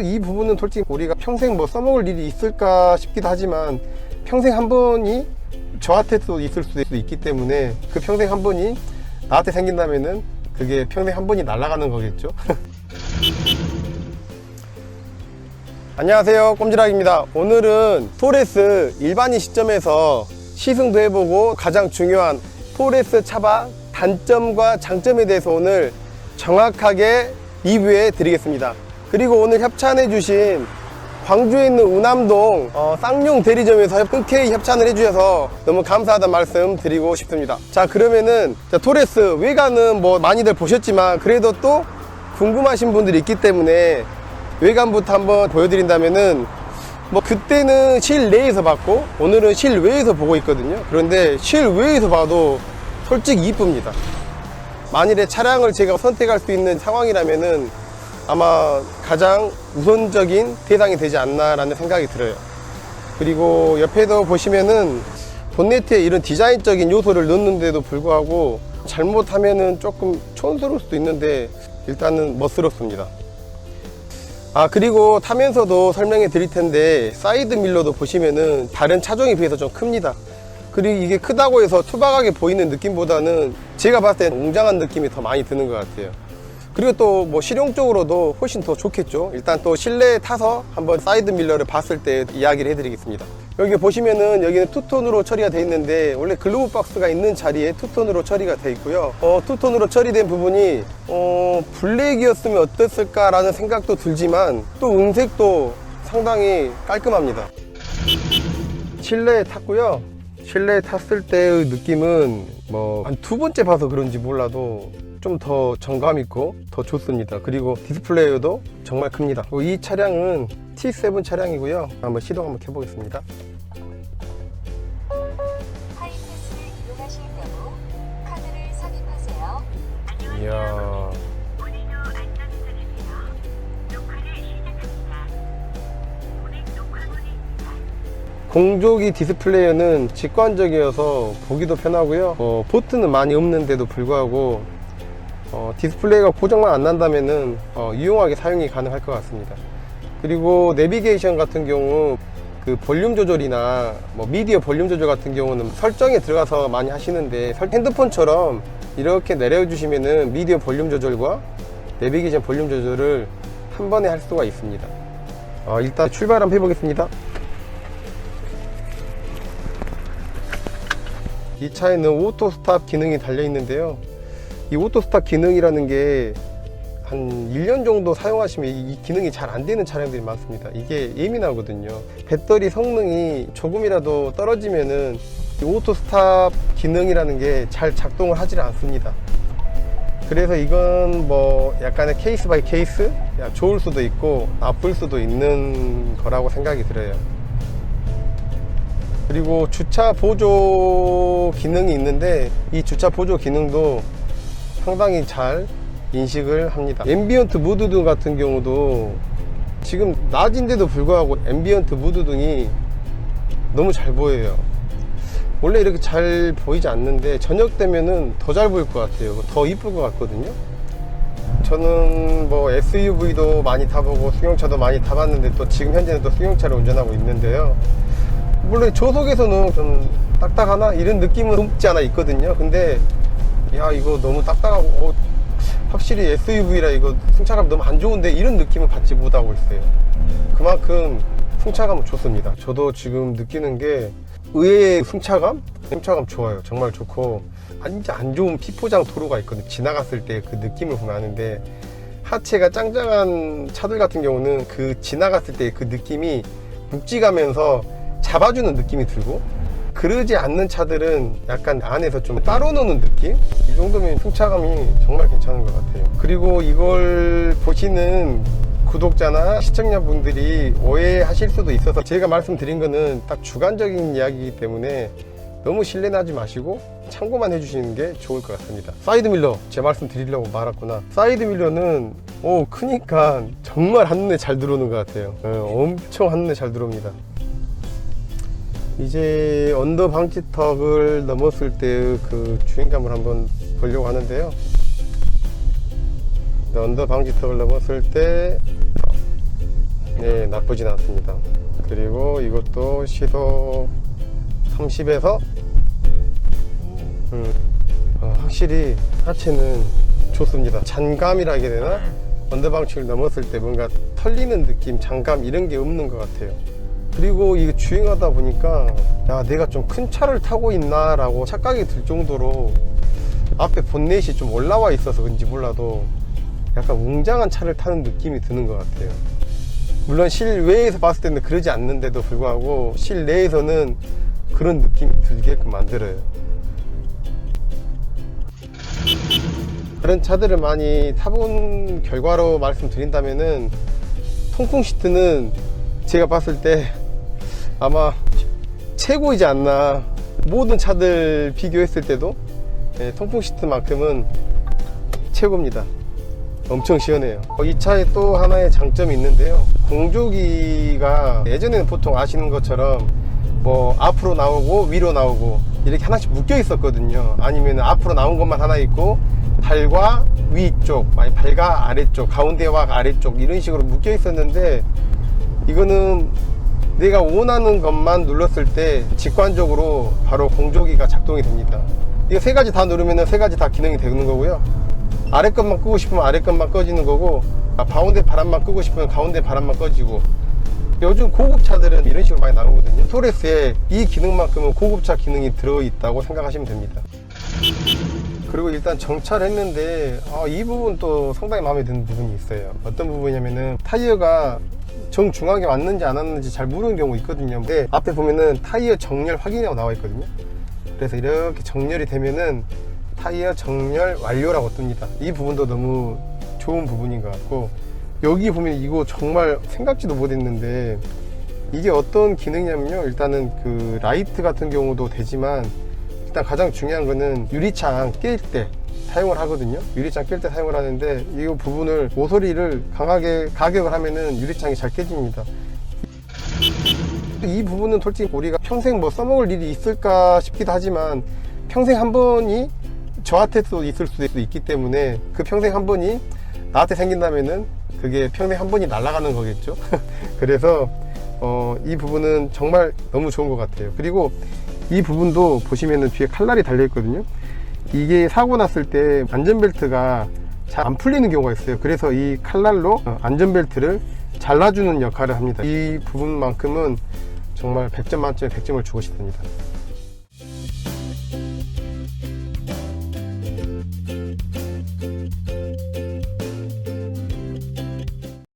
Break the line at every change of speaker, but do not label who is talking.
이 부분은 솔직히 우리가 평생 뭐 써먹을 일이 있을까 싶기도 하지만 평생 한 번이 저한테도 있을 수도 있기 때문에 그 평생 한 번이 나한테 생긴다면은 그게 평생 한 번이 날아가는 거겠죠. 안녕하세요, 꼼지락입니다. 오늘은 토레스 일반인 시점에서 시승도 해보고 가장 중요한 토레스 차박 단점과 장점에 대해서 오늘 정확하게 리뷰해 드리겠습니다. 그리고 오늘 협찬해 주신 광주에 있는 우남동 쌍용 대리점에서 흔쾌히 협찬을 해주셔서 너무 감사하다는 말씀 드리고 싶습니다. 자, 그러면은 토레스 외관은 뭐 많이들 보셨지만 그래도 또 궁금하신 분들이 있기 때문에 외관부터 한번 보여드린다면은 뭐 그때는 실내에서 봤고 오늘은 실외에서 보고 있거든요. 그런데 실외에서 봐도 솔직히 이쁩니다. 만일에 차량을 제가 선택할 수 있는 상황이라면은 아마 가장 우선적인 대상이 되지 않나라는 생각이 들어요. 그리고 옆에도 보시면은 본네트에 이런 디자인적인 요소를 넣는데도 불구하고 잘못하면은 조금 촌스러울 수도 있는데 일단은 멋스럽습니다. 그리고 타면서도 설명해 드릴 텐데 사이드 밀러도 보시면은 다른 차종에 비해서 좀 큽니다. 그리고 이게 크다고 해서 투박하게 보이는 느낌보다는 제가 봤을 때 웅장한 느낌이 더 많이 드는 것 같아요. 그리고 또 뭐 실용적으로도 훨씬 더 좋겠죠. 일단 또 실내에 타서 한번 사이드 밀러를 봤을 때 이야기를 해드리겠습니다. 여기 보시면은 여기는 투톤으로 처리가 되어 있는데 원래 글로브 박스가 있는 자리에 투톤으로 처리가 되어 있고요. 투톤으로 처리된 부분이 블랙이었으면 어땠을까 라는 생각도 들지만 또 은색도 상당히 깔끔합니다. 실내에 탔고요. 실내에 탔을 때의 느낌은 뭐 한 두 번째 봐서 그런지 몰라도 좀 더 정감 있고 더 좋습니다. 그리고 디스플레이도 정말 큽니다. 이 차량은 T7 차량이고요. 한번 시동 한번 켜보겠습니다.
하이패스를 이용하실 경우 카드를 삽입하세요.
이야.
오늘도 안전운전하세요. 녹화를 시작합니다. 오늘 녹화문입니다.
공조기 디스플레이어는 직관적이어서 보기도 편하고요. 포트는 많이 없는데도 불구하고 디스플레이가 고장만 안 난다면은 유용하게 사용이 가능할 것 같습니다. 그리고 내비게이션 같은 경우 그 볼륨 조절이나 뭐 미디어 볼륨 조절 같은 경우는 설정에 들어가서 많이 하시는데 핸드폰처럼 이렇게 내려주시면은 미디어 볼륨 조절과 내비게이션 볼륨 조절을 한 번에 할 수가 있습니다. 일단 출발 한번 해보겠습니다. 이 차에는 오토 스탑 기능이 달려 있는데요. 이 오토 스탑 기능이라는 게 한 1년 정도 사용하시면 이 기능이 잘 안 되는 차량들이 많습니다. 이게 예민하거든요. 배터리 성능이 조금이라도 떨어지면은 이 오토 스탑 기능이라는 게 잘 작동을 하지 않습니다. 그래서 이건 뭐 약간의 케이스 바이 케이스, 좋을 수도 있고 나쁠 수도 있는 거라고 생각이 들어요. 그리고 주차 보조 기능이 있는데 이 주차 보조 기능도 상당히 잘 인식을 합니다. 앰비언트 무드 등 같은 경우도 지금 낮인데도 불구하고 앰비언트 무드 등이 너무 잘 보여요. 원래 이렇게 잘 보이지 않는데 저녁 되면은 더 잘 보일 것 같아요. 더 이쁠 것 같거든요. 저는 뭐 SUV도 많이 타보고 승용차도 많이 타봤는데 또 지금 현재는 또 승용차를 운전하고 있는데요. 물론 조속에서는 좀 딱딱하나 이런 느낌은 없지 않아 있거든요. 근데 야, 이거 너무 딱딱하고 확실히 SUV라 이거 승차감 너무 안 좋은데 이런 느낌은 받지 못하고 있어요. 그만큼 승차감은 좋습니다. 저도 지금 느끼는 게 의외의 승차감 좋아요. 정말 좋고 완전 안 좋은 피포장 도로가 있거든요. 지나갔을 때 그 느낌을 보면 아는데 하체가 짱짱한 차들 같은 경우는 그 지나갔을 때 그 느낌이 묵직하면서 잡아주는 느낌이 들고 그러지 않는 차들은 약간 안에서 좀 따로 노는 느낌? 이 정도면 승차감이 정말 괜찮은 것 같아요. 그리고 이걸 보시는 구독자나 시청자분들이 오해하실 수도 있어서 제가 말씀드린 거는 딱 주관적인 이야기이기 때문에 너무 신뢰하지 마시고 참고만 해주시는 게 좋을 것 같습니다. 사이드 밀러 제 말씀 드리려고 말았구나. 사이드 밀러는 크니까 정말 한눈에 잘 들어오는 것 같아요. 엄청 한눈에 잘 들어옵니다. 이제 언더 방지턱을 넘었을 때의 그 주행감을 한번 보려고 하는데요. 언더 방지턱을 넘었을 때 네, 나쁘진 않습니다. 그리고 이것도 시속 30에서 확실히 하체는 좋습니다. 잔감이라 해야 되나? 언더방치를 넘었을 때 뭔가 털리는 느낌, 장감 이런 게 없는 것 같아요. 그리고 이게 주행하다 보니까 야, 내가 좀 큰 차를 타고 있나 라고 착각이 들 정도로 앞에 본넷이 좀 올라와 있어서 그런지 몰라도 약간 웅장한 차를 타는 느낌이 드는 것 같아요. 물론 실외에서 봤을 때는 그러지 않는데도 불구하고 실내에서는 그런 느낌이 들게끔 만들어요. 그런 차들을 많이 타본 결과로 말씀드린다면은 통풍 시트는 제가 봤을 때 아마 최고이지 않나. 모든 차들 비교했을 때도 통풍 시트만큼은 최고입니다. 엄청 시원해요. 이 차에 또 하나의 장점이 있는데요. 공조기가 예전에는 보통 아시는 것처럼 뭐 앞으로 나오고 위로 나오고 이렇게 하나씩 묶여 있었거든요. 아니면 앞으로 나온 것만 하나 있고 발과 위쪽, 발과 아래쪽, 가운데와 아래쪽 이런 식으로 묶여 있었는데 이거는 내가 원하는 것만 눌렀을 때 직관적으로 바로 공조기가 작동이 됩니다. 이거 세 가지 다 누르면 세 가지 다 기능이 되는 거고요. 아래 것만 끄고 싶으면 아래 것만 꺼지는 거고, 가운데 바람만 끄고 싶으면 가운데 바람만 꺼지고. 요즘 고급차들은 이런 식으로 많이 나오거든요. 토레스에 이 기능만큼은 고급차 기능이 들어있다고 생각하시면 됩니다. 그리고 일단 정차를 했는데 이 부분 또 상당히 마음에 드는 부분이 있어요. 어떤 부분이냐면은 타이어가 정중앙에 왔는지 안 왔는지 잘 모르는 경우 있거든요. 근데 앞에 보면은 타이어 정렬 확인이라고 나와 있거든요. 그래서 이렇게 정렬이 되면은 타이어 정렬 완료라고 뜹니다. 이 부분도 너무 좋은 부분인 것 같고, 여기 보면 이거 정말 생각지도 못했는데 이게 어떤 기능이냐면요, 일단은 그 라이트 같은 경우도 되지만 일단 가장 중요한 거는 유리창 깰 때 사용을 하거든요. 유리창 깰 때 사용을 하는데 이 부분을 모서리를 강하게 가격을 하면은 유리창이 잘 깨집니다. 이 부분은 솔직히 우리가 평생 뭐 써먹을 일이 있을까 싶기도 하지만 평생 한 번이 저한테도 있을 수도 있기 때문에 그 평생 한 번이 나한테 생긴다면은 그게 평생 한 번이 날아가는 거겠죠. 그래서 이 부분은 정말 너무 좋은 것 같아요. 그리고 이 부분도 보시면은 뒤에 칼날이 달려 있거든요. 이게 사고 났을 때 안전벨트가 잘 안 풀리는 경우가 있어요. 그래서 이 칼날로 안전벨트를 잘라주는 역할을 합니다. 이 부분만큼은 정말 100점 만점에 100점을 주고 싶습니다.